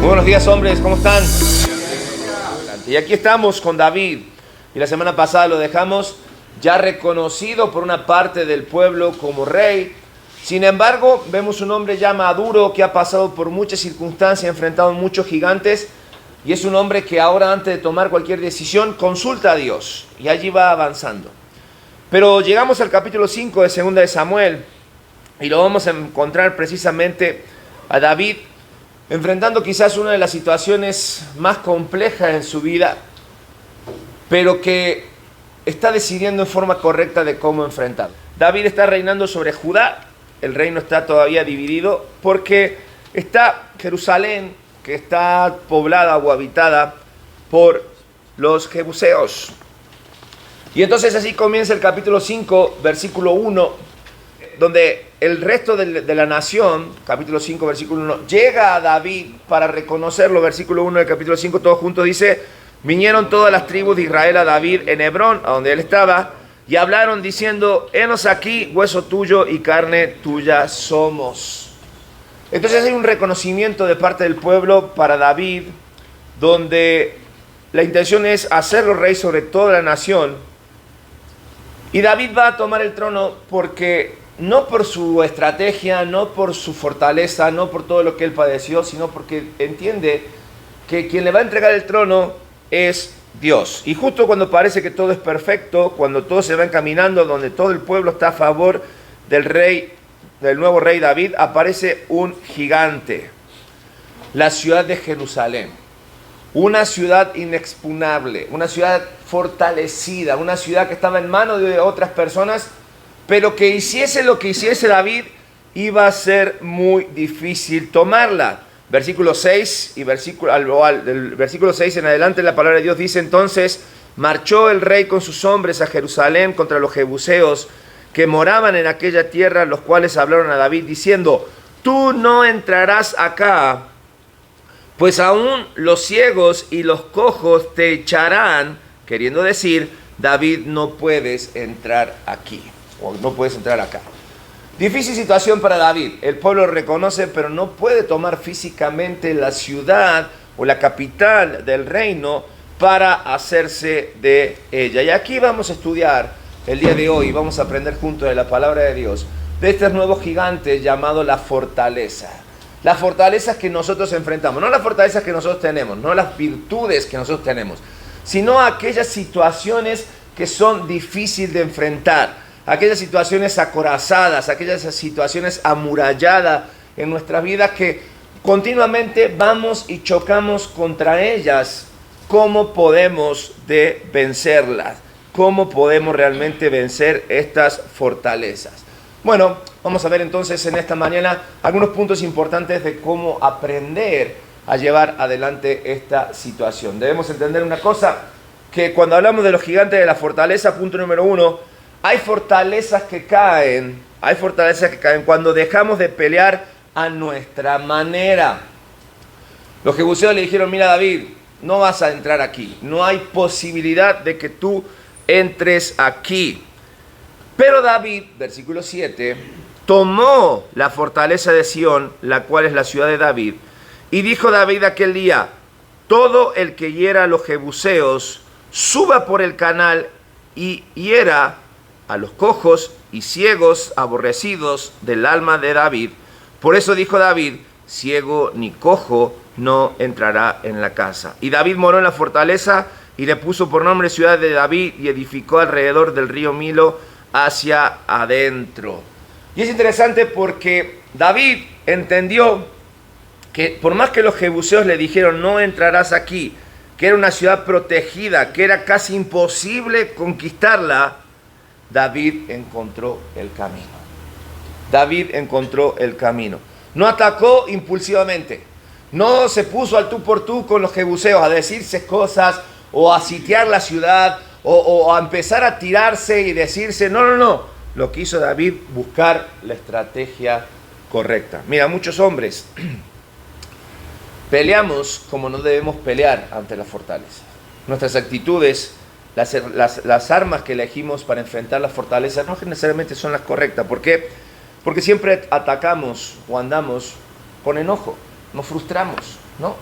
Buenos días, hombres, ¿cómo están? Y aquí estamos con David. Y la semana pasada lo dejamos ya reconocido por una parte del pueblo como rey. Sin embargo, vemos un hombre ya maduro que ha pasado por muchas circunstancias, ha enfrentado muchos gigantes. Y es un hombre que ahora, antes de tomar cualquier decisión, consulta a Dios. Y allí va avanzando. Pero llegamos al capítulo 5 de 2 de Samuel. Y lo vamos a encontrar precisamente a David enfrentando quizás una de las situaciones más complejas en su vida, pero que está decidiendo en forma correcta de cómo enfrentarlo. David está reinando sobre Judá, el reino está todavía dividido, porque está Jerusalén, que está poblada o habitada por los jebuseos. Y entonces así comienza el capítulo 5, versículo 1, donde el resto de la nación, capítulo 5, versículo 1, llega a David para reconocerlo. Versículo 1 del capítulo 5, todos juntos dice: vinieron todas las tribus de Israel a David en Hebrón, a donde él estaba, y hablaron diciendo: henos aquí, hueso tuyo y carne tuya somos. Entonces hay un reconocimiento de parte del pueblo para David, donde la intención es hacerlo rey sobre toda la nación. Y David va a tomar el trono porque no por su estrategia, no por su fortaleza, no por todo lo que él padeció, sino porque entiende que quien le va a entregar el trono es Dios. Y justo cuando parece que todo es perfecto, cuando todo se va encaminando, donde todo el pueblo está a favor del rey, del nuevo rey David, aparece un gigante, la ciudad de Jerusalén. Una ciudad inexpugnable, una ciudad fortalecida, una ciudad que estaba en manos de otras personas, pero que hiciese lo que hiciese David, iba a ser muy difícil tomarla. Versículo 6 y del versículo 6 en adelante la palabra de Dios dice: entonces marchó el rey con sus hombres a Jerusalén contra los jebuseos que moraban en aquella tierra, los cuales hablaron a David diciendo: tú no entrarás acá, pues aún los ciegos y los cojos te echarán, queriendo decir: David, no puedes entrar aquí, o no puedes entrar acá. Difícil situación para David. El pueblo lo reconoce, pero no puede tomar físicamente la ciudad o la capital del reino para hacerse de ella. Y aquí vamos a estudiar el día de hoy, vamos a aprender juntos de la palabra de Dios, de estos nuevos gigantes llamado la fortaleza. Las fortalezas que nosotros enfrentamos, no las fortalezas que nosotros tenemos, no las virtudes que nosotros tenemos, sino aquellas situaciones que son difíciles de enfrentar, aquellas situaciones acorazadas, aquellas situaciones amuralladas en nuestra vida que continuamente vamos y chocamos contra ellas. ¿Cómo podemos vencerlas? ¿Cómo podemos realmente vencer estas fortalezas? Bueno, vamos a ver entonces en esta mañana algunos puntos importantes de cómo aprender a llevar adelante esta situación. Debemos entender una cosa, que cuando hablamos de los gigantes de la fortaleza, punto número 1, hay fortalezas que caen cuando dejamos de pelear a nuestra manera. Los jebuseos le dijeron: mira David, no vas a entrar aquí, no hay posibilidad de que tú entres aquí. Pero David, versículo 7, tomó la fortaleza de Sión, la cual es la ciudad de David, y dijo David aquel día: todo el que hiera a los jebuseos, suba por el canal y hiera a los cojos y ciegos aborrecidos del alma de David. Por eso dijo David: ciego ni cojo no entrará en la casa. Y David moró en la fortaleza y le puso por nombre ciudad de David, y edificó alrededor del río Milo hacia adentro. Y es interesante porque David entendió que por más que los jebuseos le dijeron: no entrarás aquí, que era una ciudad protegida, que era casi imposible conquistarla, David encontró el camino. David encontró el camino. No atacó impulsivamente, no se puso al tú por tú con los jebuseos a decirse cosas o a sitiar la ciudad o a empezar a tirarse y decirse no. Lo que hizo David, buscar la estrategia correcta. Mira, muchos hombres peleamos como no debemos pelear ante la fortaleza. Nuestras actitudes, las armas que elegimos para enfrentar la fortaleza no necesariamente son las correctas. ¿Por qué? Porque siempre atacamos o andamos con enojo, nos frustramos, ¿no?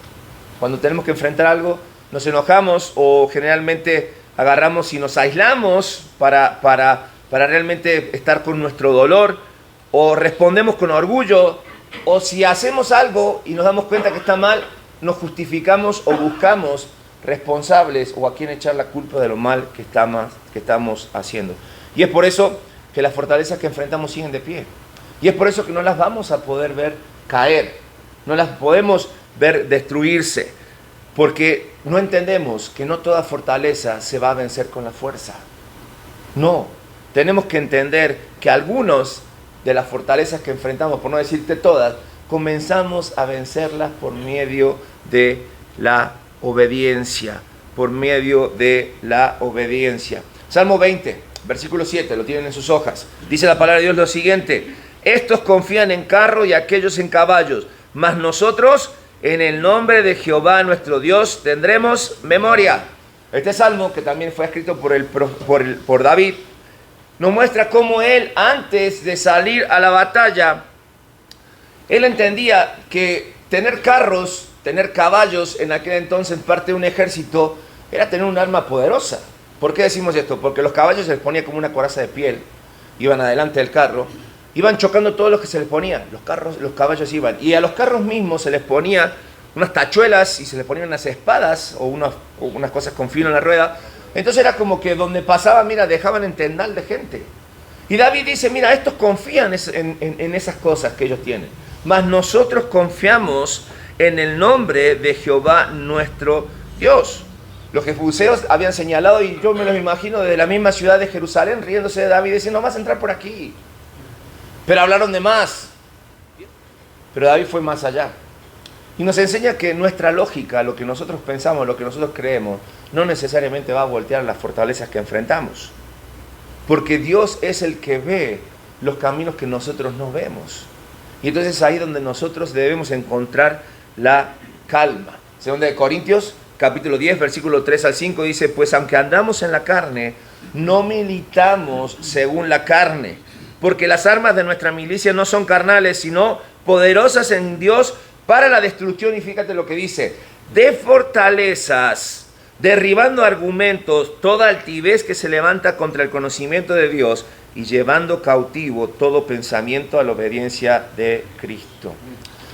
Cuando tenemos que enfrentar algo, nos enojamos o generalmente agarramos y nos aislamos para realmente estar con nuestro dolor, o respondemos con orgullo, o si hacemos algo y nos damos cuenta que está mal, nos justificamos o buscamos responsables o a quien echar la culpa de lo mal que estamos haciendo. Y es por eso que las fortalezas que enfrentamos siguen de pie. Y es por eso que no las vamos a poder ver caer, no las podemos ver destruirse, porque no entendemos que no toda fortaleza se va a vencer con la fuerza. No, tenemos que entender que algunos de las fortalezas que enfrentamos, por no decirte todas, comenzamos a vencerlas por medio de la obediencia, por medio de la obediencia. Salmo 20, versículo 7, lo tienen en sus hojas. Dice la palabra de Dios lo siguiente: estos confían en carro y aquellos en caballos, mas nosotros en el nombre de Jehová nuestro Dios tendremos memoria. Este salmo, que también fue escrito por David, nos muestra cómo él, antes de salir a la batalla, él entendía que tener carros, tener caballos en aquel entonces parte de un ejército, era tener un arma poderosa. ¿Por qué decimos esto? Porque los caballos se les ponía como una coraza de piel, iban adelante del carro, iban chocando todos los que se les ponía, los caballos iban, y a los carros mismos se les ponía unas tachuelas y se les ponían unas espadas o unas cosas con filo en la rueda. Entonces era como que donde pasaba, mira, dejaban en tendal de gente. Y David dice, mira, estos confían en esas cosas que ellos tienen, mas nosotros confiamos en el nombre de Jehová nuestro Dios. Los jebuseos habían señalado, y yo me los imagino desde la misma ciudad de Jerusalén, riéndose de David, diciendo, no vas a entrar por aquí. Pero hablaron de más. Pero David fue más allá. Y nos enseña que nuestra lógica, lo que nosotros pensamos, lo que nosotros creemos, no necesariamente va a voltear las fortalezas que enfrentamos. Porque Dios es el que ve los caminos que nosotros no vemos. Y entonces es ahí donde nosotros debemos encontrar la calma. Segunda de Corintios, capítulo 10, versículo 3 al 5, dice, pues aunque andamos en la carne, no militamos según la carne, porque las armas de nuestra milicia no son carnales, sino poderosas en Dios para la destrucción. Y fíjate lo que dice, de fortalezas, derribando argumentos, toda altivez que se levanta contra el conocimiento de Dios, y llevando cautivo todo pensamiento a la obediencia de Cristo.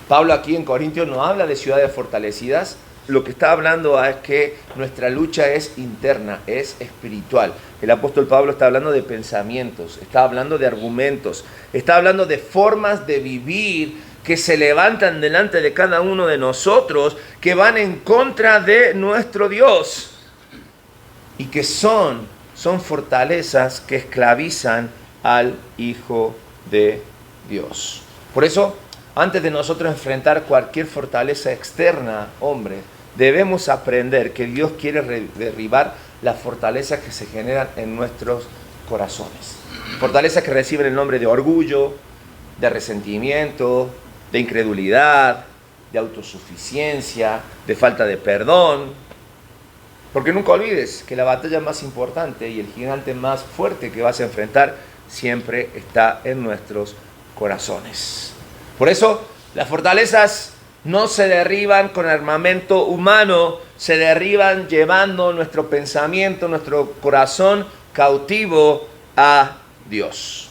Pablo aquí en Corintios no habla de ciudades fortalecidas. Lo que está hablando es que nuestra lucha es interna, es espiritual. El apóstol Pablo está hablando de pensamientos, está hablando de argumentos, está hablando de formas de vivir que se levantan delante de cada uno de nosotros, que van en contra de nuestro Dios y que son fortalezas que esclavizan al Hijo de Dios. Por eso, antes de nosotros enfrentar cualquier fortaleza externa, hombre, debemos aprender que Dios quiere derribar las fortalezas que se generan en nuestros corazones. Fortalezas que reciben el nombre de orgullo, de resentimiento, de incredulidad, de autosuficiencia, de falta de perdón. Porque nunca olvides que la batalla más importante y el gigante más fuerte que vas a enfrentar siempre está en nuestros corazones. Por eso, las fortalezas no se derriban con armamento humano, se derriban llevando nuestro pensamiento, nuestro corazón cautivo a Dios.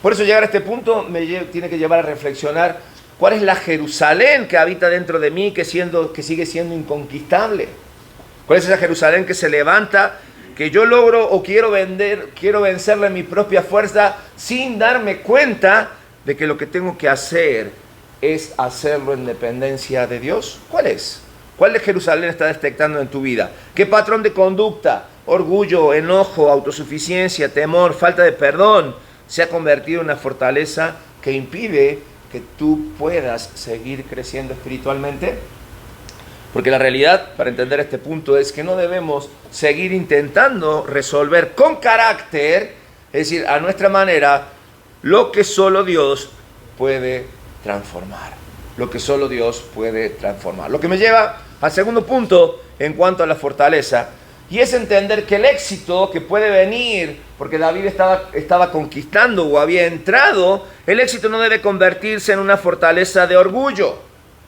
Por eso llegar a este punto me tiene que llevar a reflexionar cuál es la Jerusalén que habita dentro de mí, que sigue siendo inconquistable. ¿Cuál es esa Jerusalén que se levanta, que yo logro o quiero vencerla en mi propia fuerza sin darme cuenta de que lo que tengo que hacer es hacerlo en dependencia de Dios? ¿Cuál es? ¿Cuál de Jerusalén está detectando en tu vida? ¿Qué patrón de conducta, orgullo, enojo, autosuficiencia, temor, falta de perdón se ha convertido en una fortaleza que impide que tú puedas seguir creciendo espiritualmente? Porque la realidad, para entender este punto, es que no debemos seguir intentando resolver con carácter, es decir, a nuestra manera, lo que solo Dios puede transformar. Lo que solo Dios puede transformar. Lo que me lleva al segundo punto en cuanto a la fortaleza, y es entender que el éxito que puede venir, porque David estaba conquistando o había entrado, el éxito no debe convertirse en una fortaleza de orgullo.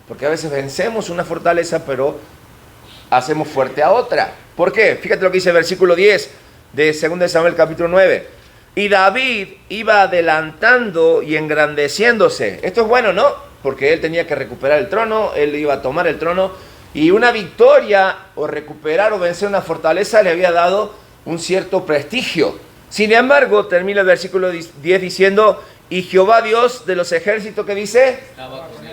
Porque a veces vencemos una fortaleza, pero hacemos fuerte a otra. ¿Por qué? Fíjate lo que dice el versículo 10 de 2 Samuel capítulo 9. Y David iba adelantando y engrandeciéndose. Esto es bueno, ¿no? Porque él tenía que recuperar el trono, él iba a tomar el trono. Y una victoria o recuperar o vencer una fortaleza le había dado un cierto prestigio. Sin embargo, termina el versículo 10 diciendo, y Jehová Dios de los ejércitos, ¿qué dice?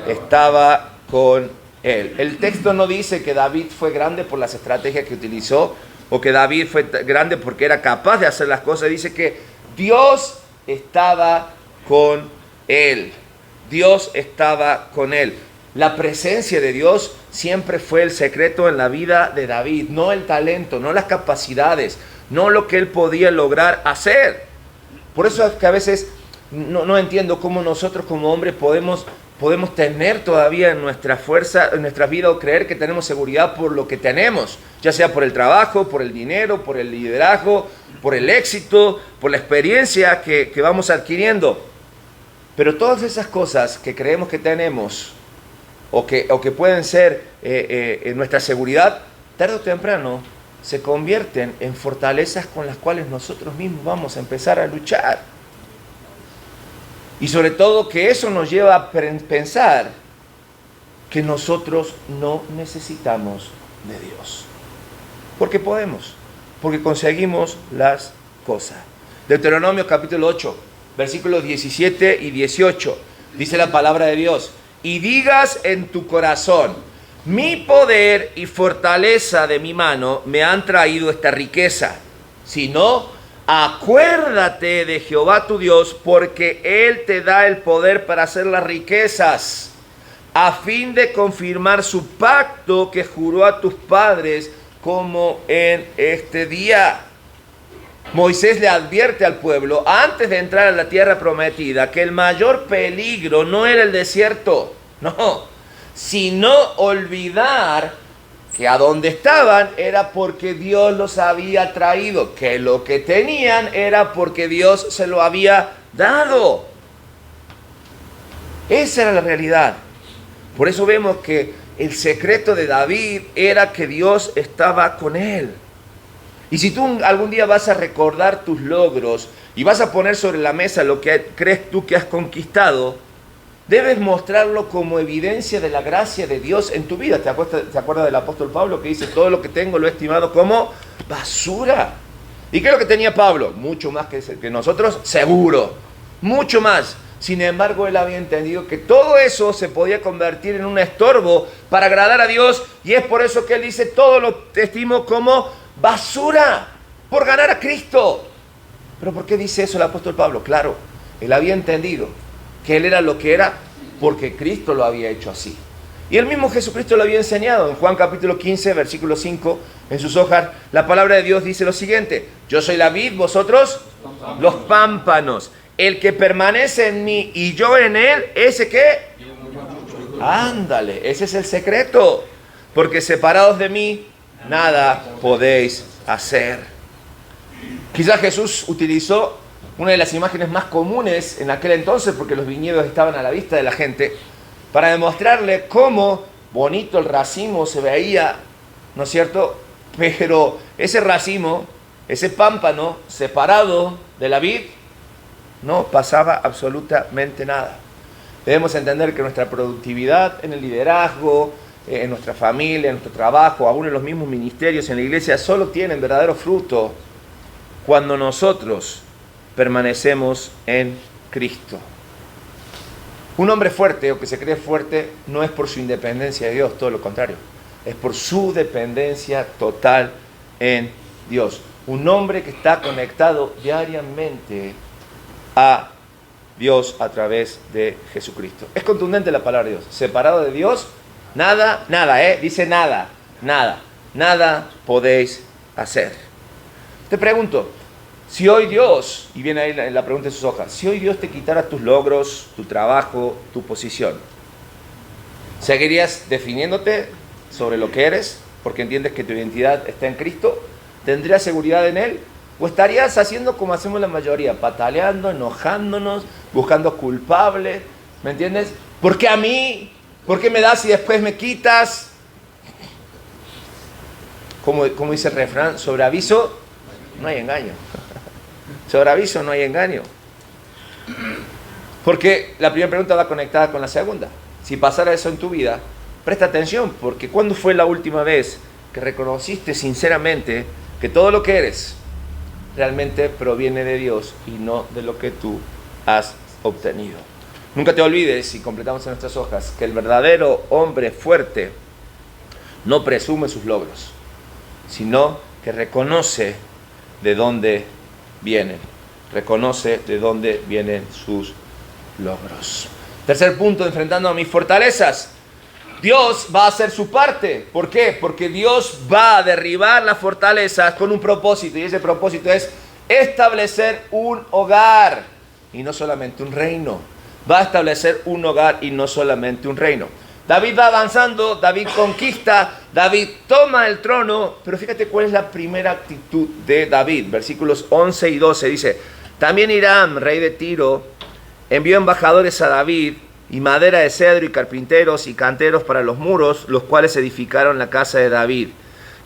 Estaba con él. El texto no dice que David fue grande por las estrategias que utilizó, o que David fue grande porque era capaz de hacer las cosas. Dice que Dios estaba con él. Dios estaba con él. La presencia de Dios siempre fue el secreto en la vida de David, no el talento, no las capacidades, no lo que él podía lograr hacer. Por eso es que a veces no entiendo cómo nosotros como hombres podemos tener todavía en nuestra fuerza, en nuestra vida, o creer que tenemos seguridad por lo que tenemos, ya sea por el trabajo, por el dinero, por el liderazgo, por el éxito, por la experiencia que vamos adquiriendo. Pero todas esas cosas que creemos que tenemos, o que pueden ser nuestra seguridad, tarde o temprano se convierten en fortalezas con las cuales nosotros mismos vamos a empezar a luchar. Y sobre todo que eso nos lleva a pensar que nosotros no necesitamos de Dios. Porque podemos, porque conseguimos las cosas. Deuteronomio capítulo 8, versículos 17 y 18, dice la palabra de Dios. Y digas en tu corazón, mi poder y fortaleza de mi mano me han traído esta riqueza. Si no, acuérdate de Jehová tu Dios, porque Él te da el poder para hacer las riquezas, a fin de confirmar su pacto que juró a tus padres, como en este día. Moisés le advierte al pueblo, antes de entrar a la tierra prometida, que el mayor peligro no era el desierto, no, sino olvidar que a donde estaban era porque Dios los había traído, que lo que tenían era porque Dios se lo había dado. Esa era la realidad. Por eso vemos que el secreto de David era que Dios estaba con él. Y si tú algún día vas a recordar tus logros y vas a poner sobre la mesa lo que crees tú que has conquistado, debes mostrarlo como evidencia de la gracia de Dios en tu vida. ¿Te acuerdas del apóstol Pablo que dice, todo lo que tengo lo he estimado como basura? ¿Y qué es lo que tenía Pablo? Mucho más que nosotros, seguro, mucho más. Sin embargo, él había entendido que todo eso se podía convertir en un estorbo para agradar a Dios, y es por eso que él dice, todo lo estimo como basura por ganar a Cristo. ¿Pero por qué dice eso el apóstol Pablo? Claro, él había entendido que él era lo que era porque Cristo lo había hecho así. Y el mismo Jesucristo lo había enseñado. En Juan capítulo 15, versículo 5, en sus hojas, la palabra de Dios dice lo siguiente: yo soy la vid, vosotros los pámpanos. El que permanece en mí y yo en él, ¿ese qué? Ándale, ese es el secreto. Porque separados de mí, nada podéis hacer. Quizás Jesús utilizó una de las imágenes más comunes en aquel entonces, porque los viñedos estaban a la vista de la gente, para demostrarle cómo bonito el racimo se veía, ¿no es cierto? Pero ese racimo, ese pámpano separado de la vid, no pasaba absolutamente nada. Debemos entender que nuestra productividad en el liderazgo, en nuestra familia, en nuestro trabajo, aún en los mismos ministerios, en la iglesia, solo tienen verdadero fruto cuando nosotros permanecemos en Cristo. Un hombre fuerte o que se cree fuerte no es por su independencia de Dios, todo lo contrario, es por su dependencia total en Dios. Un hombre que está conectado diariamente a Dios a través de Jesucristo. Es contundente la palabra de Dios. Separado de Dios, nada, dice nada podéis hacer. Te pregunto, si hoy Dios, y viene ahí la pregunta en sus hojas, si hoy Dios te quitara tus logros, tu trabajo, tu posición, ¿seguirías definiéndote sobre lo que eres porque entiendes que tu identidad está en Cristo? ¿Tendrías seguridad en Él? ¿O estarías haciendo como hacemos la mayoría, pataleando, enojándonos, buscando culpables? ¿Me entiendes? ¿Por qué a mí? ¿Por qué me das y después me quitas? Como dice el refrán, sobre aviso no hay engaño. Sobre aviso no hay engaño. Porque la primera pregunta va conectada con la segunda. Si pasara eso en tu vida, presta atención, porque ¿cuándo fue la última vez que reconociste sinceramente que todo lo que eres realmente proviene de Dios y no de lo que tú has obtenido? Nunca te olvides, y completamos en nuestras hojas, que el verdadero hombre fuerte no presume sus logros, sino que reconoce de dónde vienen. Reconoce de dónde vienen sus logros. Tercer punto, enfrentando a mis fortalezas. Dios va a hacer su parte. ¿Por qué? Porque Dios va a derribar las fortalezas con un propósito. Y ese propósito es establecer un hogar y no solamente un reino. Va a establecer un hogar y no solamente un reino. David va avanzando, David conquista, David toma el trono, pero fíjate cuál es la primera actitud de David. Versículos 11 y 12 dice: también Hiram, rey de Tiro, envió embajadores a David y madera de cedro y carpinteros y canteros para los muros, los cuales edificaron la casa de David.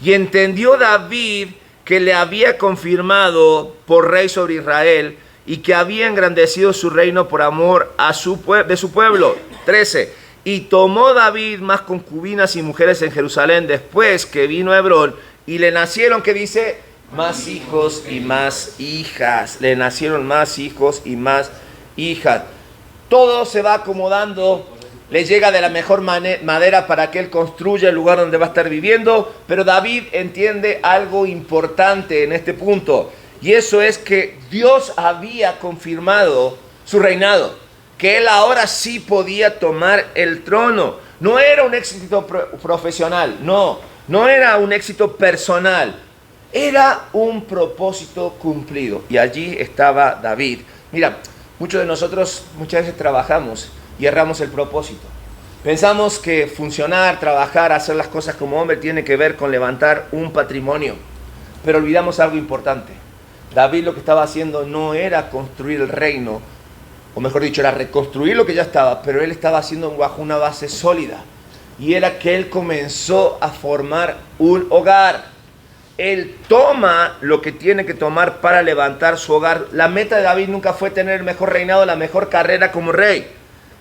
Y entendió David que le había confirmado por rey sobre Israel y que había engrandecido su reino por amor a de su pueblo. 13. Y tomó David más concubinas y mujeres en Jerusalén después que vino a Hebrón, y le nacieron, ¿qué dice? Más hijos y más hijas. Le nacieron más hijos y más hijas. Todo se va acomodando, le llega de la mejor madera para que él construya el lugar donde va a estar viviendo, pero David entiende algo importante en este punto, y eso es que Dios había confirmado su reinado, que él ahora sí podía tomar el trono. No era un éxito profesional, no era un éxito personal, era un propósito cumplido, y allí estaba David. Mira, muchos de nosotros muchas veces trabajamos y erramos el propósito. Pensamos que funcionar, trabajar, hacer las cosas como hombre tiene que ver con levantar un patrimonio, pero olvidamos algo importante. David lo que estaba haciendo no era construir el reino, o mejor dicho, era reconstruir lo que ya estaba, pero él estaba haciendo bajo una base sólida, y era que él comenzó a formar un hogar. Él toma lo que tiene que tomar para levantar su hogar. La meta de David nunca fue tener el mejor reinado, la mejor carrera como rey.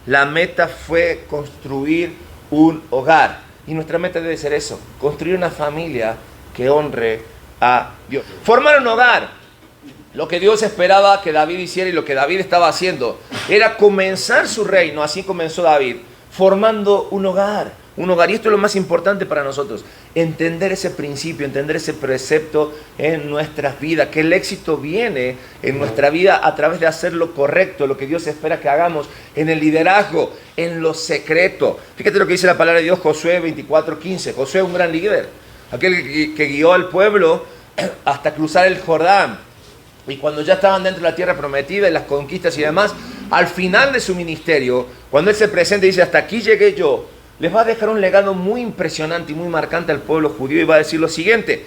La meta fue construir un hogar. Y nuestra meta debe ser eso, construir una familia que honre a Dios. Formar un hogar. Lo que Dios esperaba que David hiciera y lo que David estaba haciendo era comenzar su reino. Así comenzó David, formando un hogar. Un hogar, y esto es lo más importante para nosotros, entender ese principio, entender ese precepto en nuestras vidas, que el éxito viene en nuestra vida a través de hacer lo correcto, lo que Dios espera que hagamos, en el liderazgo, en lo secreto. Fíjate lo que dice la palabra de Dios, Josué 24:15. Josué es un gran líder, aquel que guió al pueblo hasta cruzar el Jordán, y cuando ya estaban dentro de la tierra prometida y las conquistas y demás, al final de su ministerio, cuando él se presenta y dice: hasta aquí llegué yo, les va a dejar un legado muy impresionante y muy marcante al pueblo judío, y va a decir lo siguiente: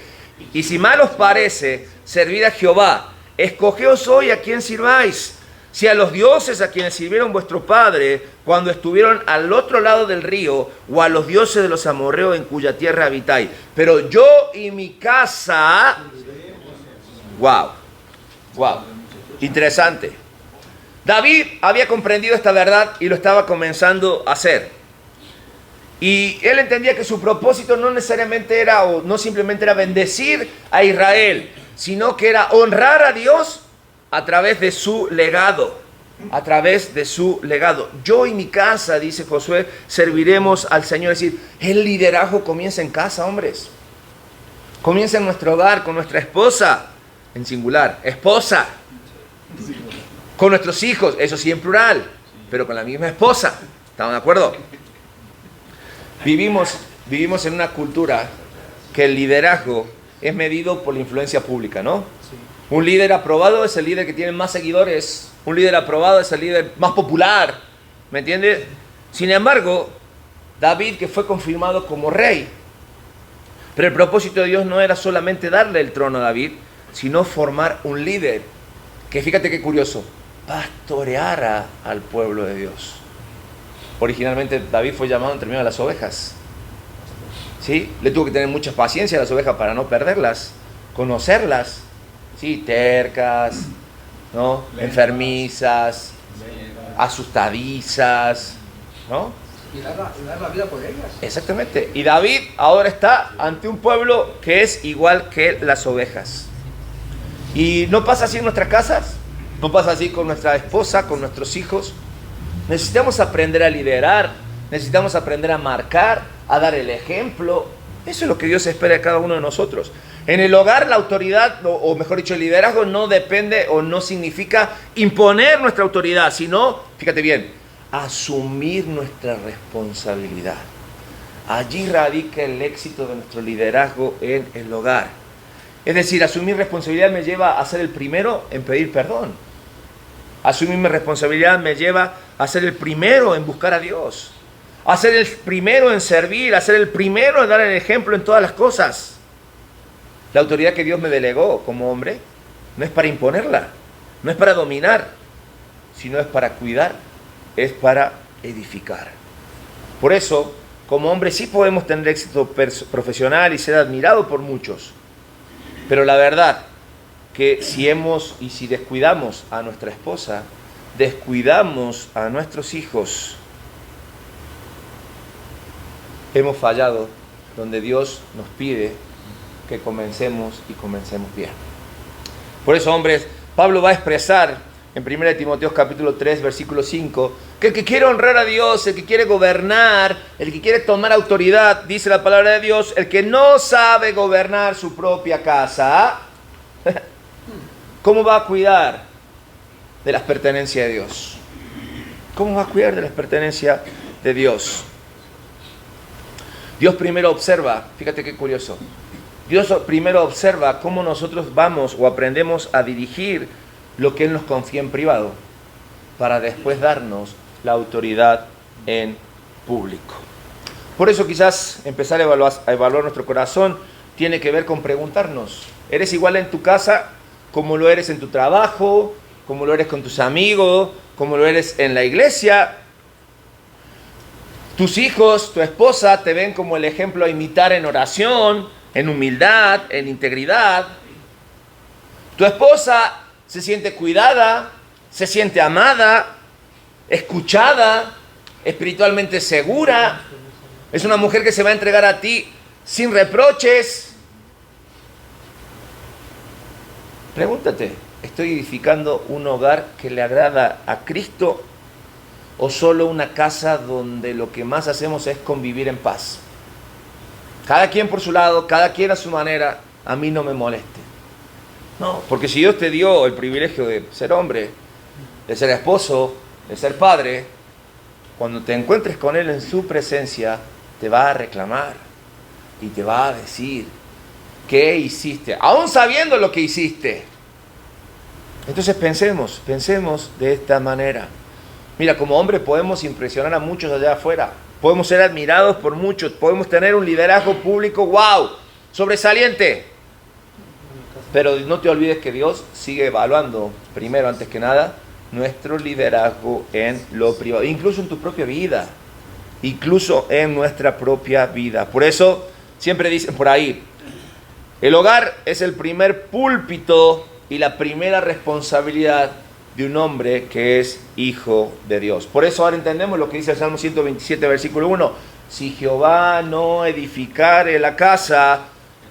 y si mal os parece servir a Jehová, escogeos hoy a quién sirváis, si a los dioses a quienes sirvieron vuestro padre cuando estuvieron al otro lado del río, o a los dioses de los amorreos en cuya tierra habitáis. Pero yo y mi casa... Wow, interesante. David había comprendido esta verdad y lo estaba comenzando a hacer. Y él entendía que su propósito no necesariamente era, o no simplemente era bendecir a Israel, sino que era honrar a Dios a través de su legado. A través de su legado. Yo y mi casa, dice Josué, serviremos al Señor. Es decir, el liderazgo comienza en casa, hombres. Comienza en nuestro hogar, con nuestra esposa, en singular, esposa. Con nuestros hijos, eso sí en plural, pero con la misma esposa. ¿Estamos de acuerdo? Vivimos en una cultura que el liderazgo es medido por la influencia pública, ¿no? Sí. Un líder aprobado es el líder que tiene más seguidores. Un líder aprobado es el líder más popular. ¿Me entiendes? Sin embargo, David, que fue confirmado como rey, pero el propósito de Dios no era solamente darle el trono a David, sino formar un líder que, fíjate qué curioso, pastoreara al pueblo de Dios. Originalmente David fue llamado entre medio de las ovejas. ¿Sí? Le tuvo que tener mucha paciencia a las ovejas para no perderlas, conocerlas. ¿Sí? Tercas, ¿no? Enfermizas, asustadizas, ¿no? Y dar la vida por ellas. Exactamente. Y David ahora está ante un pueblo que es igual que las ovejas. Y no pasa así en nuestras casas, no pasa así con nuestra esposa, con nuestros hijos. Necesitamos aprender a liderar, necesitamos aprender a marcar, a dar el ejemplo. Eso es lo que Dios espera de cada uno de nosotros. En el hogar la autoridad, o mejor dicho, el liderazgo no depende o no significa imponer nuestra autoridad, sino, fíjate bien, asumir nuestra responsabilidad. Allí radica el éxito de nuestro liderazgo en el hogar. Es decir, asumir responsabilidad me lleva a ser el primero en pedir perdón. Asumir mi responsabilidad me lleva a ser el primero en buscar a Dios. A ser el primero en servir, a ser el primero en dar el ejemplo en todas las cosas. La autoridad que Dios me delegó como hombre no es para imponerla, no es para dominar, sino es para cuidar, es para edificar. Por eso, como hombre sí podemos tener éxito profesional y ser admirado por muchos. Pero la verdad que si descuidamos a nuestra esposa, descuidamos a nuestros hijos, hemos fallado donde Dios nos pide que comencemos bien. Por eso, hombres, Pablo va a expresar en 1 Timoteo capítulo 3, versículo 5, que el que quiere honrar a Dios, el que quiere gobernar, el que quiere tomar autoridad, dice la palabra de Dios, el que no sabe gobernar su propia casa, ¿cómo va a cuidar de las pertenencias de Dios? ¿Cómo va a cuidar de las pertenencias de Dios? Dios primero observa, fíjate qué curioso, Dios primero observa cómo nosotros vamos o aprendemos a dirigir lo que Él nos confía en privado, para después darnos la autoridad en público. Por eso quizás empezar a evaluar nuestro corazón tiene que ver con preguntarnos, ¿eres igual en tu casa como lo eres en tu trabajo, como lo eres con tus amigos, como lo eres en la iglesia? Tus hijos, tu esposa te ven como el ejemplo a imitar en oración, en humildad, en integridad. Tu esposa se siente cuidada, se siente amada, escuchada, espiritualmente segura. Es una mujer que se va a entregar a ti sin reproches. Pregúntate, ¿estoy edificando un hogar que le agrada a Cristo o solo una casa donde lo que más hacemos es convivir en paz? Cada quien por su lado, cada quien a su manera, a mí no me moleste. No, porque si Dios te dio el privilegio de ser hombre, de ser esposo, de ser padre, cuando te encuentres con Él en su presencia, te va a reclamar y te va a decir qué hiciste, aún sabiendo lo que hiciste. Entonces pensemos de esta manera. Mira, como hombre podemos impresionar a muchos allá afuera, podemos ser admirados por muchos, podemos tener un liderazgo público, wow, sobresaliente. Pero no te olvides que Dios sigue evaluando, primero, antes que nada, nuestro liderazgo en lo privado, incluso en tu propia vida, incluso en nuestra propia vida. Por eso, siempre dicen por ahí, el hogar es el primer púlpito y la primera responsabilidad de un hombre que es hijo de Dios. Por eso ahora entendemos lo que dice el Salmo 127, versículo 1. Si Jehová no edificare la casa,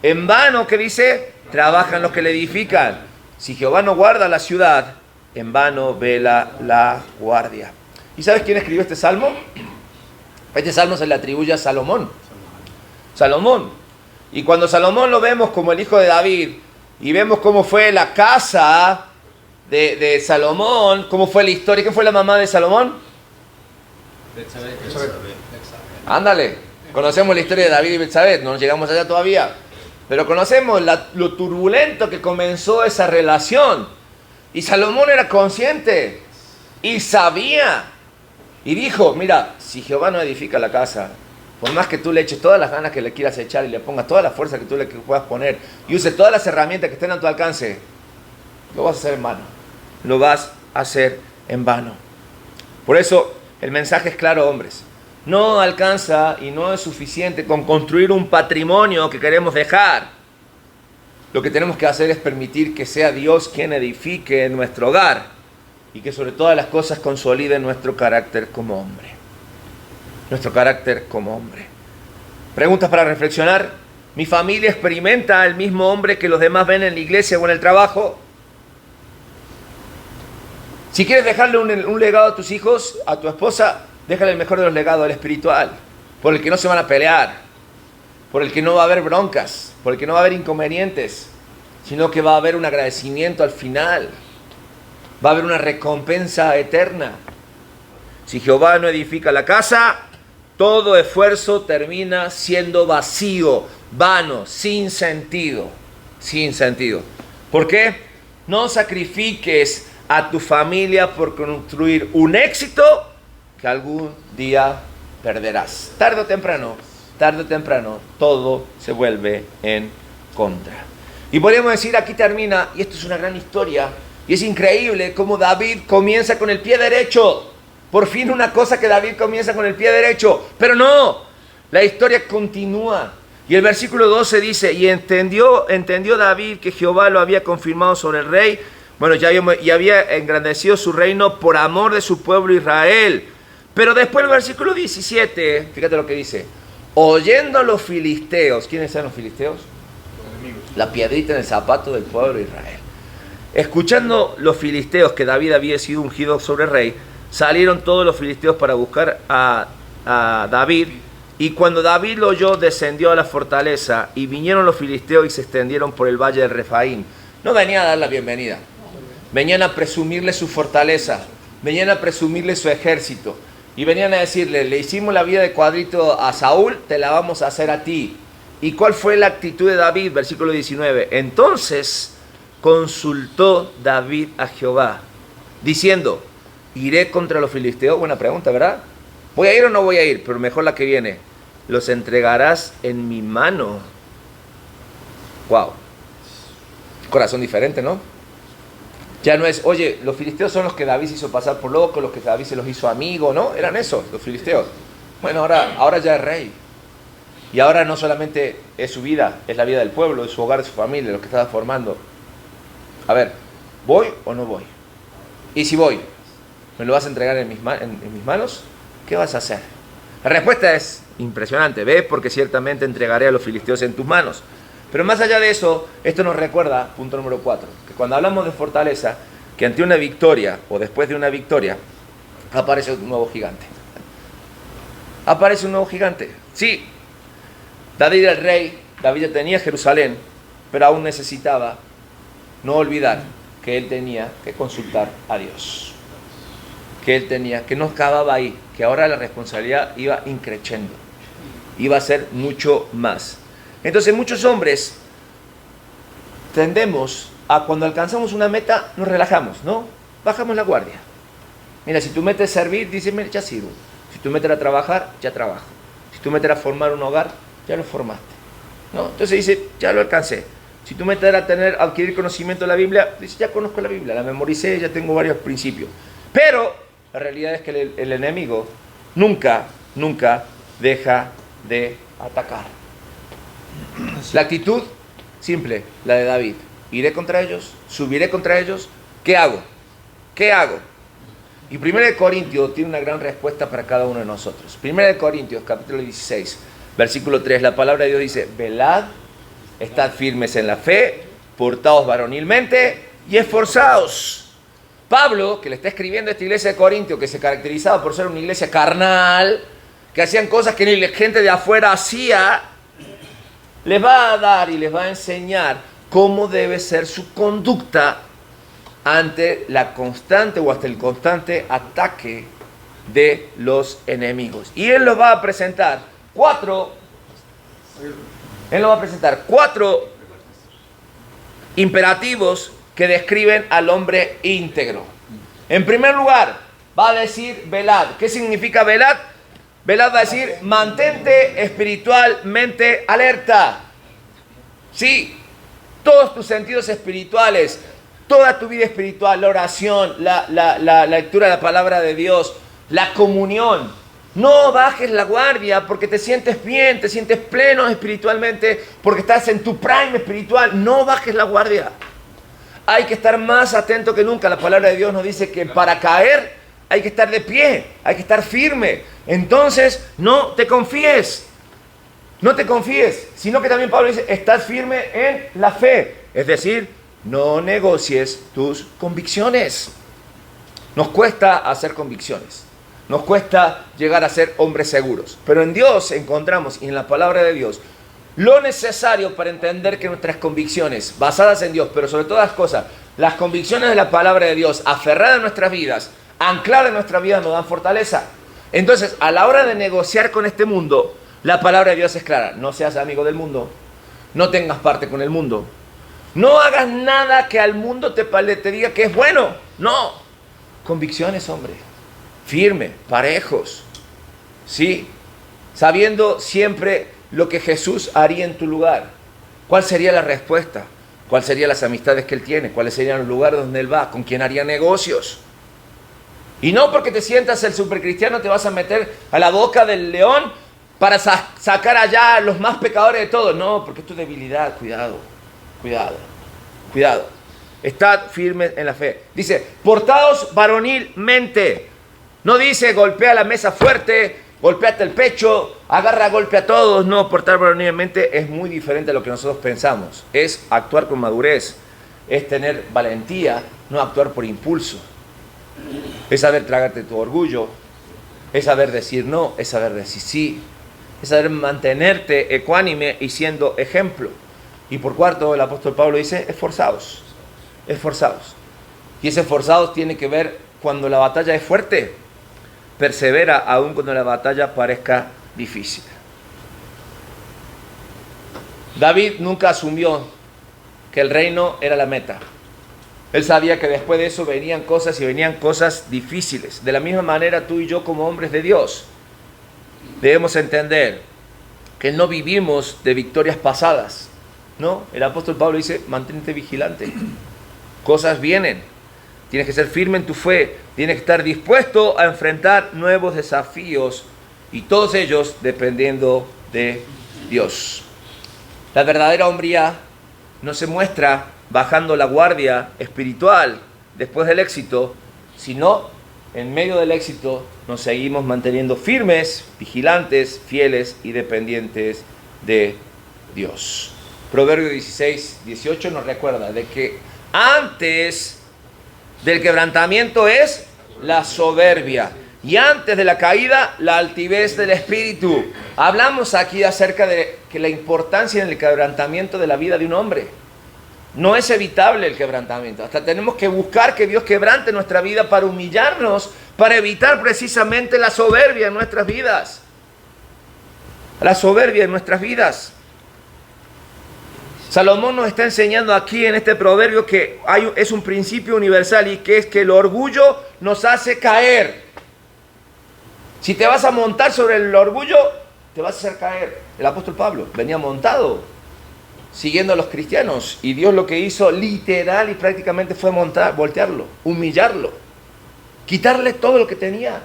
en vano, ¿qué dice? Trabajan los que le edifican. Si Jehová no guarda la ciudad, en vano vela la guardia. ¿Y sabes quién escribió este salmo? Este salmo se le atribuye a Salomón. Salomón. Y cuando Salomón lo vemos como el hijo de David, y vemos cómo fue la casa de Salomón, cómo fue la historia. ¿Quién fue la mamá de Salomón? Betsabé. Ándale, conocemos la historia de David y Betsabé, no llegamos allá todavía, pero conocemos lo turbulento que comenzó esa relación. Y Salomón era consciente y sabía y dijo, mira, si Jehová no edifica la casa, por más que tú le eches todas las ganas que le quieras echar y le pongas toda la fuerza que tú le puedas poner y uses todas las herramientas que estén a tu alcance, lo vas a hacer en vano. Lo vas a hacer en vano. Por eso El mensaje es claro, hombres. No alcanza y no es suficiente con construir un patrimonio que queremos dejar. Lo que tenemos que hacer es permitir que sea Dios quien edifique nuestro hogar y que sobre todas las cosas consolide nuestro carácter como hombre. Nuestro carácter como hombre. Preguntas para reflexionar. ¿Mi familia experimenta el mismo hombre que los demás ven en la iglesia o en el trabajo? Si quieres dejarle un legado a tus hijos, a tu esposa, déjale el mejor de los legados, el espiritual, por el que no se van a pelear, por el que no va a haber broncas, por el que no va a haber inconvenientes, sino que va a haber un agradecimiento al final, va a haber una recompensa eterna. Si Jehová no edifica la casa, todo esfuerzo termina siendo vacío, vano, sin sentido. Sin sentido. ¿Por qué? No sacrifiques a tu familia por construir un éxito que algún día perderás. Tarde o temprano, todo se vuelve en contra. Y podríamos decir, aquí termina, y esto es una gran historia, y es increíble cómo David comienza con el pie derecho. Por fin una cosa que David comienza con el pie derecho, pero no, la historia continúa. Y el versículo 12 dice, y entendió David que Jehová lo había confirmado sobre el rey, bueno, ya había engrandecido su reino por amor de su pueblo Israel. Pero después el versículo 17, fíjate lo que dice, oyendo a los filisteos, ¿quiénes eran los filisteos? Los enemigos. La piedrita en el zapato del pueblo de Israel. Escuchando los filisteos que David había sido ungido sobre el rey, salieron todos los filisteos para buscar a David, y cuando David lo oyó, descendió a la fortaleza, y vinieron los filisteos y se extendieron por el valle de Refaim. No venían a dar la bienvenida, venían a presumirle su fortaleza, venían a presumirle su ejército, y venían a decirle, le hicimos la vida de cuadrito a Saúl, te la vamos a hacer a ti. ¿Y cuál fue la actitud de David? Versículo 19, entonces consultó David a Jehová, diciendo, ¿iré contra los filisteos? Buena pregunta, ¿verdad? ¿Voy a ir o no voy a ir? Pero mejor la que viene. Los entregarás en mi mano. Wow. Corazón diferente, ¿no? Ya no es, oye, los filisteos son los que David se hizo pasar por loco, los que David se los hizo amigo, ¿no? Eran esos, los filisteos. Bueno, ahora ya es rey. Y ahora no solamente es su vida, es la vida del pueblo, de su hogar, de su familia, lo que estaba formando. A ver, ¿voy o no voy? Y si voy, ¿me lo vas a entregar en mis manos? ¿Qué vas a hacer? La respuesta es impresionante. Ve, porque ciertamente entregaré a los filisteos en tus manos. Pero más allá de eso, esto nos recuerda, punto número 4, que cuando hablamos de fortaleza, que ante una victoria o después de una victoria, aparece un nuevo gigante. Aparece un nuevo gigante. Sí, David era el rey, David ya tenía Jerusalén, pero aún necesitaba no olvidar que él tenía que consultar a Dios. Que no acababa ahí, que ahora la responsabilidad iba increciendo, iba a ser mucho más. Entonces muchos hombres tendemos a cuando alcanzamos una meta, nos relajamos, ¿no? Bajamos la guardia. Mira, si tu meta es servir, dices, mira, ya sirvo. Si tu meta era trabajar, ya trabajo. Si tu meta era formar un hogar, ya lo formaste, ¿no? Entonces dice, ya lo alcancé. Si tu meta era adquirir conocimiento de la Biblia, dice, ya conozco la Biblia, la memoricé, ya tengo varios principios. Pero la realidad es que el enemigo nunca deja de atacar. La actitud simple, la de David. Iré contra ellos, subiré contra ellos. ¿Qué hago? ¿Qué hago? Y 1 Corintios tiene una gran respuesta para cada uno de nosotros. 1 Corintios, capítulo 16, versículo 3, la palabra de Dios dice, velad, estad firmes en la fe, portaos varonilmente y esforzaos. Pablo, que le está escribiendo a esta iglesia de Corintios, que se caracterizaba por ser una iglesia carnal, que hacían cosas que ni la gente de afuera hacía, les va a dar y les va a enseñar cómo debe ser su conducta ante la constante o hasta el constante ataque de los enemigos. Y él los va a presentar cuatro imperativos que describen al hombre íntegro. En primer lugar, va a decir velad. ¿Qué significa velad? Velad va a decir mantente espiritualmente alerta. Sí, todos tus sentidos espirituales, toda tu vida espiritual, la oración, la lectura de la palabra de Dios, la comunión. No bajes la guardia porque te sientes bien, te sientes pleno espiritualmente, porque estás en tu prime espiritual. No bajes la guardia. Hay que estar más atento que nunca. La palabra de Dios nos dice que para caer hay que estar de pie, hay que estar firme. Entonces, no te confíes. No te confíes, sino que también Pablo dice, estás firme en la fe. Es decir, no negocies tus convicciones. Nos cuesta hacer convicciones. Nos cuesta llegar a ser hombres seguros. Pero en Dios encontramos, y en la palabra de Dios, lo necesario para entender que nuestras convicciones, basadas en Dios, pero sobre todas las cosas, las convicciones de la palabra de Dios, aferradas en nuestras vidas, ancladas en nuestras vidas, nos dan fortaleza. Entonces, a la hora de negociar con este mundo, la palabra de Dios es clara. No seas amigo del mundo. No tengas parte con el mundo. No hagas nada que al mundo te diga que es bueno. No. Convicciones, hombre. Firme, parejos. Sí. Sabiendo siempre lo que Jesús haría en tu lugar. ¿Cuál sería la respuesta? ¿Cuáles serían las amistades que Él tiene? ¿Cuáles serían los lugares donde Él va? ¿Con quién haría negocios? Y no porque te sientas el supercristiano te vas a meter a la boca del león para sacar allá a los más pecadores de todos. No, porque es tu debilidad. Cuidado, cuidado, cuidado. Estad firmes en la fe. Dice, portaos varonilmente. No dice, golpea la mesa fuerte, golpeate el pecho, agarra golpe a todos. No, portar varonilmente es muy diferente a lo que nosotros pensamos. Es actuar con madurez, es tener valentía, no actuar por impulso. Es saber tragarte tu orgullo, es saber decir no, es saber decir sí. Es saber mantenerte ecuánime y siendo ejemplo. Y por cuarto, el apóstol Pablo dice, esforzaos. Esforzaos. Y ese esforzados tiene que ver cuando la batalla es fuerte. Persevera aun cuando la batalla parezca difícil. David nunca asumió que el reino era la meta. Él sabía que después de eso venían cosas y venían cosas difíciles. De la misma manera tú y yo como hombres de Dios debemos entender que no vivimos de victorias pasadas, ¿no? El apóstol Pablo dice, mantente vigilante. Cosas vienen. Tienes que ser firme en tu fe. Tienes que estar dispuesto a enfrentar nuevos desafíos y todos ellos dependiendo de Dios. La verdadera hombría no se muestra bajando la guardia espiritual después del éxito, sino en medio del éxito nos seguimos manteniendo firmes, vigilantes, fieles y dependientes de Dios. Proverbio 16, 18 nos recuerda de que antes del quebrantamiento es la soberbia y antes de la caída la altivez del espíritu. Hablamos aquí acerca de que la importancia en el quebrantamiento de la vida de un hombre. No es evitable el quebrantamiento. Hasta tenemos que buscar que Dios quebrante nuestra vida para humillarnos, para evitar precisamente la soberbia en nuestras vidas. La soberbia en nuestras vidas. Salomón nos está enseñando aquí en este proverbio que es un principio universal y que es que el orgullo nos hace caer. Si te vas a montar sobre el orgullo, te vas a hacer caer. El apóstol Pablo venía montado siguiendo a los cristianos, y Dios lo que hizo literal y prácticamente fue voltearlo, humillarlo, quitarle todo lo que tenía,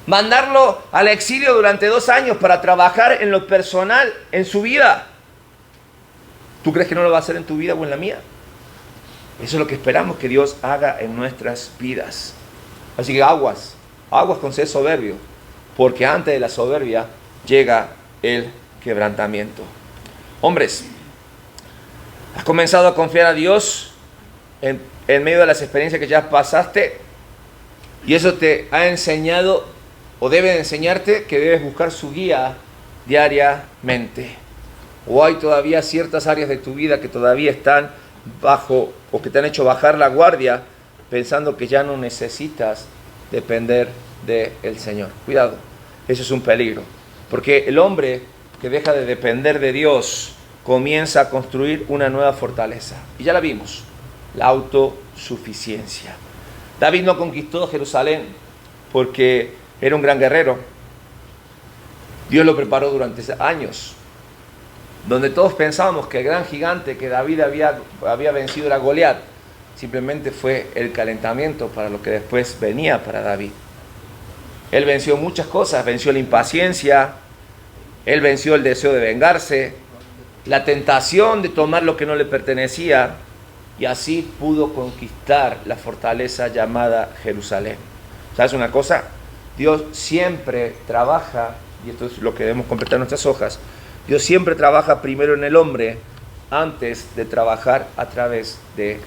mandarlo al exilio durante 2 años para trabajar en lo personal, en su vida. ¿Tú crees que no lo va a hacer en tu vida o en la mía? Eso es lo que esperamos que Dios haga en nuestras vidas. Así que aguas con ser soberbio, porque antes de la soberbia llega el quebrantamiento. Hombres, ¿has comenzado a confiar a Dios en medio de las experiencias que ya pasaste? Y eso te ha enseñado o debe enseñarte que debes buscar su guía diariamente. ¿O hay todavía ciertas áreas de tu vida que todavía están bajo o que te han hecho bajar la guardia pensando que ya no necesitas depender del Señor? Cuidado, eso es un peligro. Porque el hombre que deja de depender de Dios comienza a construir una nueva fortaleza. Y ya la vimos, la autosuficiencia. David no conquistó Jerusalén porque era un gran guerrero. Dios lo preparó durante años. Donde todos pensábamos que el gran gigante que David había vencido era Goliat, simplemente fue el calentamiento para lo que después venía para David. Él venció muchas cosas, venció la impaciencia, él venció el deseo de vengarse, la tentación de tomar lo que no le pertenecía, y así pudo conquistar la fortaleza llamada Jerusalén. ¿Sabes una cosa? Dios siempre trabaja, y esto es lo que debemos completar en nuestras hojas, Dios siempre trabaja primero en el hombre antes de trabajar a través de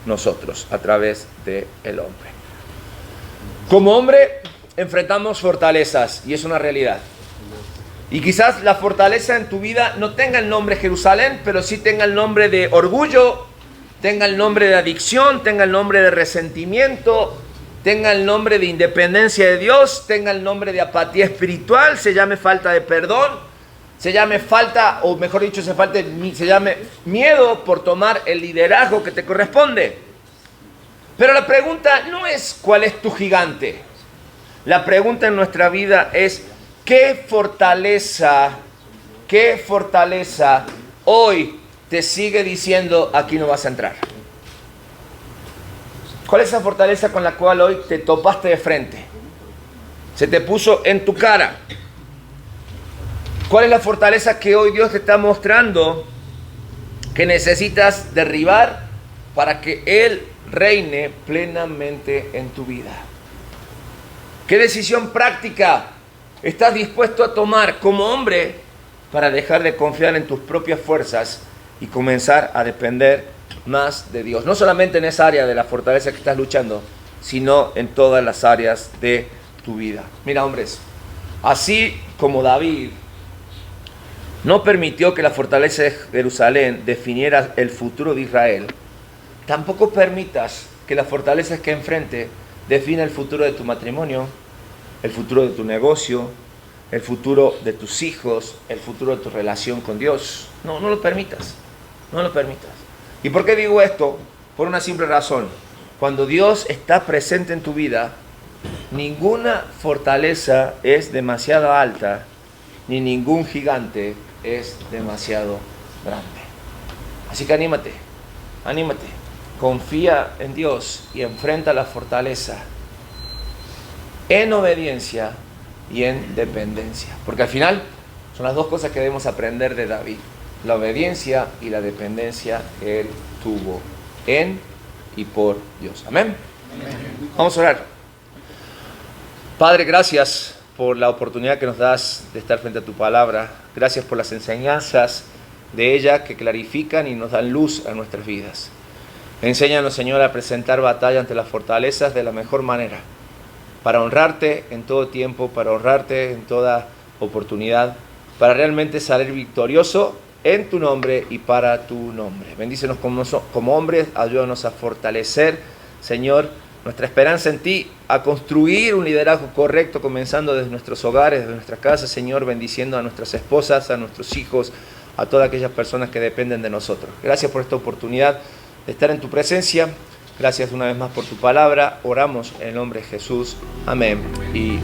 nosotros, a través del hombre. Como hombre enfrentamos fortalezas y es una realidad. Y quizás la fortaleza en tu vida no tenga el nombre Jerusalén, pero sí tenga el nombre de orgullo, tenga el nombre de adicción, tenga el nombre de resentimiento, tenga el nombre de independencia de Dios, tenga el nombre de apatía espiritual, se llame falta de perdón, se llame falta, o mejor dicho, se llame miedo por tomar el liderazgo que te corresponde. Pero la pregunta no es cuál es tu gigante. La pregunta en nuestra vida es ¿qué fortaleza hoy te sigue diciendo aquí no vas a entrar? ¿Cuál es esa fortaleza con la cual hoy te topaste de frente? Se te puso en tu cara. ¿Cuál es la fortaleza que hoy Dios te está mostrando que necesitas derribar para que Él reine plenamente en tu vida? ¿Qué decisión práctica estás dispuesto a tomar como hombre para dejar de confiar en tus propias fuerzas y comenzar a depender más de Dios? No solamente en esa área de la fortaleza que estás luchando, sino en todas las áreas de tu vida. Mira, hombres, así como David no permitió que la fortaleza de Jerusalén definiera el futuro de Israel, tampoco permitas que la fortaleza que enfrente defina el futuro de tu matrimonio, el futuro de tu negocio, el futuro de tus hijos, el futuro de tu relación con Dios. No lo permitas. No lo permitas. ¿Y por qué digo esto? Por una simple razón. Cuando Dios está presente en tu vida, ninguna fortaleza es demasiado alta, ni ningún gigante es demasiado grande. Así que anímate. Confía en Dios y enfrenta la fortaleza en obediencia y en dependencia. Porque al final son las dos cosas que debemos aprender de David. La obediencia y la dependencia que él tuvo en y por Dios. Amén. Vamos a orar. Padre, gracias por la oportunidad que nos das de estar frente a tu palabra. Gracias por las enseñanzas de ella que clarifican y nos dan luz a nuestras vidas. Enséñanos, Señor, a presentar batalla ante las fortalezas de la mejor manera, para honrarte en todo tiempo, para honrarte en toda oportunidad, para realmente salir victorioso en tu nombre y para tu nombre. Bendícenos como hombres, ayúdanos a fortalecer, Señor, nuestra esperanza en ti, a construir un liderazgo correcto, comenzando desde nuestros hogares, desde nuestras casas, Señor, bendiciendo a nuestras esposas, a nuestros hijos, a todas aquellas personas que dependen de nosotros. Gracias por esta oportunidad de estar en tu presencia. Gracias una vez más por tu palabra. Oramos en el nombre de Jesús. Amén y